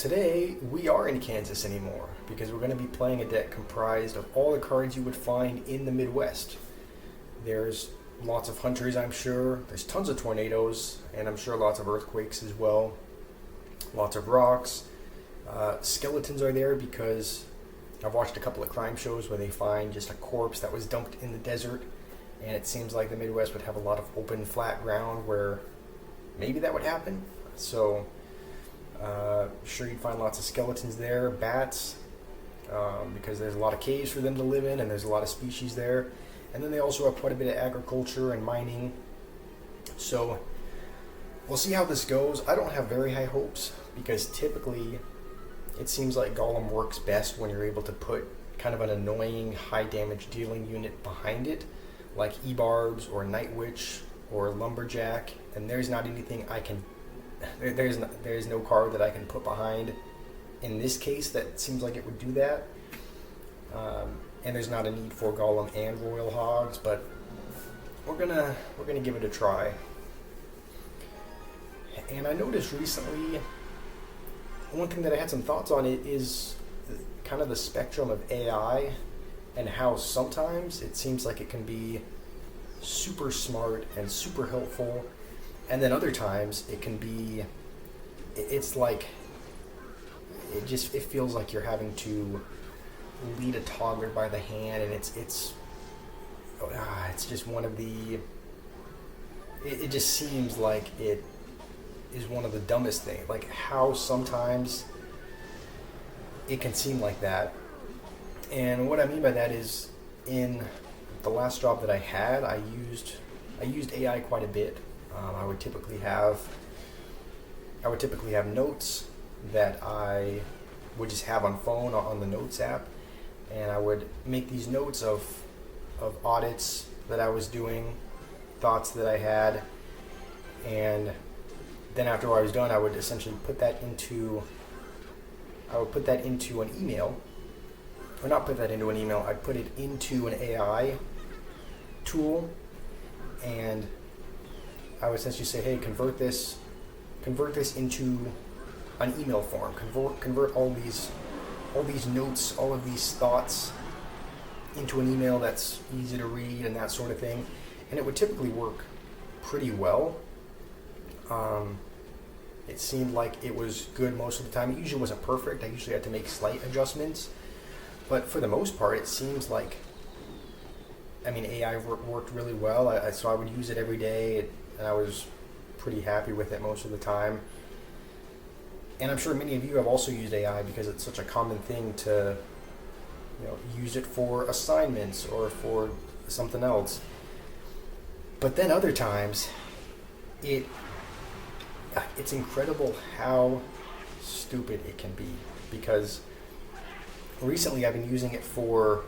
Today we are in Kansas anymore because we're going to be playing a deck comprised of all the cards you would find in the Midwest. There's lots of hunters, I'm sure. There's tons of tornadoes, and I'm sure lots of earthquakes as well. Lots of rocks. Skeletons are there because I've watched a couple of crime shows where they find just a corpse that was dumped in the desert, and it seems like the Midwest would have a lot of open, flat ground where maybe that would happen. So, sure, you'd find lots of skeletons there, bats, because there's a lot of caves for them to live in, and there's a lot of species there. And then they also have quite a bit of agriculture and mining. So, we'll see how this goes. I don't have very high hopes, because typically it seems like Golem works best when you're able to put kind of an annoying high damage dealing unit behind it, like E-Barbs or Night Witch or Lumberjack, and there's not anything I can there's no card that I can put behind in this case that seems like it would do that. And there's not a need for Golem and Royal Hogs, but we're gonna give it a try. And I noticed recently, one thing that I had some thoughts on it is kind of the spectrum of AI and how sometimes it seems like it can be super smart and super helpful, and then other times it can be, it's like, it feels like you're having to lead a toddler by the hand, and it's just one of the, it just seems like it is one of the dumbest things, like how sometimes it can seem like that. And what I mean by that is, in the last job that I had, I used AI quite a bit. I would typically have notes that I would just have on phone on the Notes app, and I would make these notes of audits that I was doing, thoughts that I had, and then after I was done, I would essentially put that into an email, or not put that into an email. I'd put it into an AI tool, and I would essentially say, hey, convert this into an email form. Convert all these notes, all of these thoughts into an email that's easy to read and that sort of thing. And it would typically work pretty well. It seemed like it was good most of the time. It usually wasn't perfect. I usually had to make slight adjustments. But for the most part, it seems like, AI worked really well. So I would use it every day, and I was pretty happy with it most of the time. And I'm sure many of you have also used AI because it's such a common thing to, use it for assignments or for something else. But then other times, it's incredible how stupid it can be, because recently I've been using it for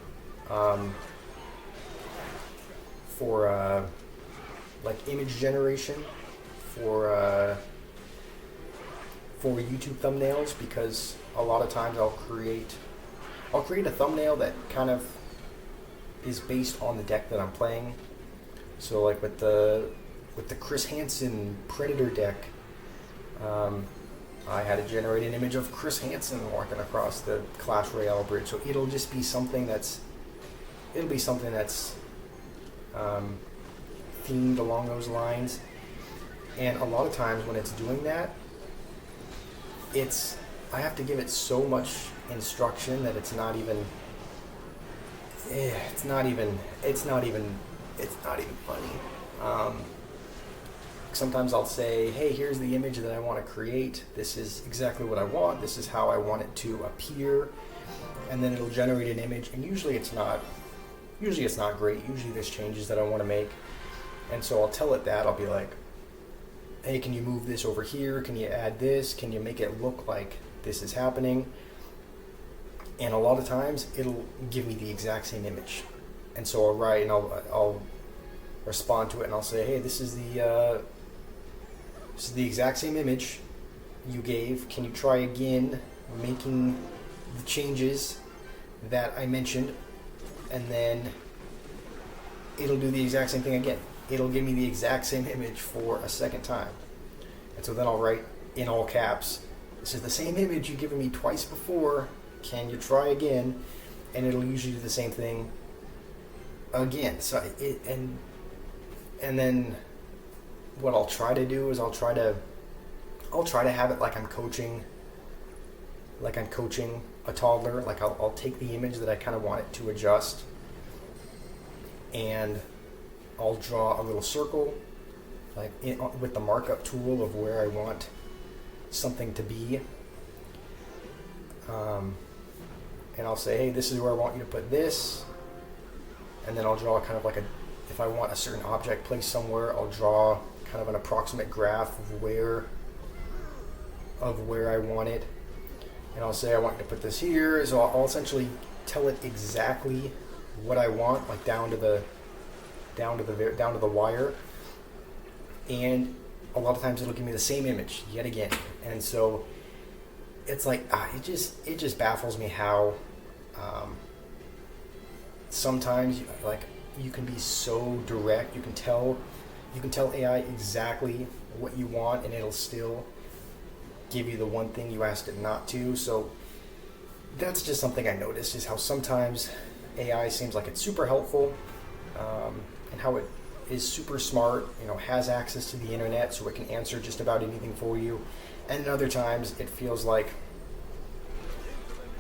like image generation for YouTube thumbnails, because a lot of times I'll create a thumbnail that kind of is based on the deck that I'm playing. So like with the Chris Hansen Predator deck, I had to generate an image of Chris Hansen walking across the Clash Royale bridge. So it'll be something that's themed along those lines. And a lot of times when it's doing that, I have to give it so much instruction that it's not even funny. Sometimes I'll say, hey, here's the image that I want to create. This is exactly what I want. This is how I want it to appear. And then it'll generate an image, and usually it's not great. Usually there's changes that I want to make. And so I'll tell it that. I'll be like, hey, can you move this over here? Can you add this? Can you make it look like this is happening? And a lot of times it'll give me the exact same image. And so I'll write, and I'll respond to it, and I'll say, hey, this is the exact same image you gave. Can you try again making the changes that I mentioned? And then it'll do the exact same thing again. It'll give me the exact same image for a second time. And so then I'll write in all caps, this is the same image you've given me twice before. Can you try again? And it'll usually do the same thing again. So and then what I'll try to do is I'll try to have it like I'm coaching a toddler. Like I'll take the image that I kind of want it to adjust, and I'll draw a little circle like with the markup tool of where I want something to be, and I'll say, hey, this is where I want you to put this, and then I'll draw kind of like if I want a certain object placed somewhere, I'll draw kind of an approximate graph of where I want it, and I'll say I want you to put this here. So I'll essentially tell it exactly what I want, like down to the wire, and a lot of times it'll give me the same image yet again. And so it's like it just baffles me how sometimes you can be so direct. You can tell AI exactly what you want, and it'll still give you the one thing you asked it not to. So that's just something I noticed, is how sometimes AI seems like it's super helpful, and how it is super smart, has access to the internet, so it can answer just about anything for you. And other times it feels like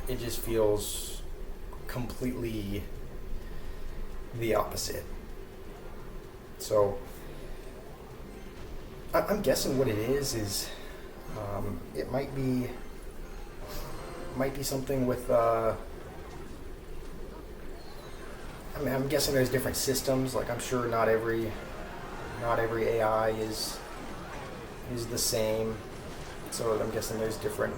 it just feels completely the opposite. So I'm guessing what it is it might be something with I'm guessing there's different systems. Like I'm sure not every AI is the same. So I'm guessing there's different.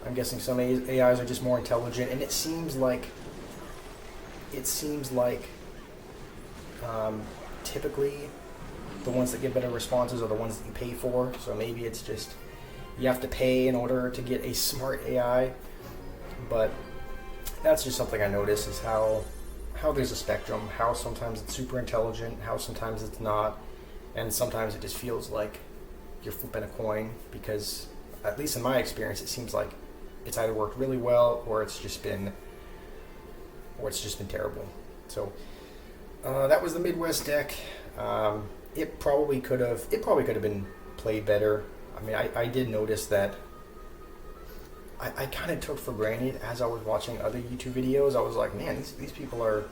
I'm guessing some AIs are just more intelligent, and it seems like typically the ones that get better responses are the ones that you pay for. So maybe it's just you have to pay in order to get a smart AI. But that's just something I notice, is how there's a spectrum, how sometimes it's super intelligent, how sometimes it's not, and sometimes it just feels like you're flipping a coin, because at least in my experience it seems like it's either worked really well or it's just been terrible. So that was the Midwest deck. It probably could have been played better. I mean, I did notice that I kind of took for granted as I was watching other YouTube videos. I was like, man, these people are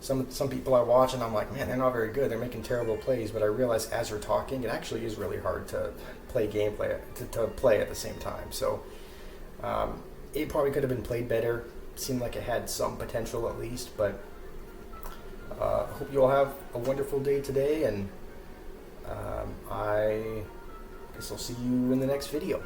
some people I watch, and I'm like, man, they're not very good. They're making terrible plays. But I realized as we're talking, it actually is really hard to play gameplay to play at the same time. So it probably could have been played better. It seemed like it had some potential at least. But I hope you all have a wonderful day today, and I guess I'll see you in the next video.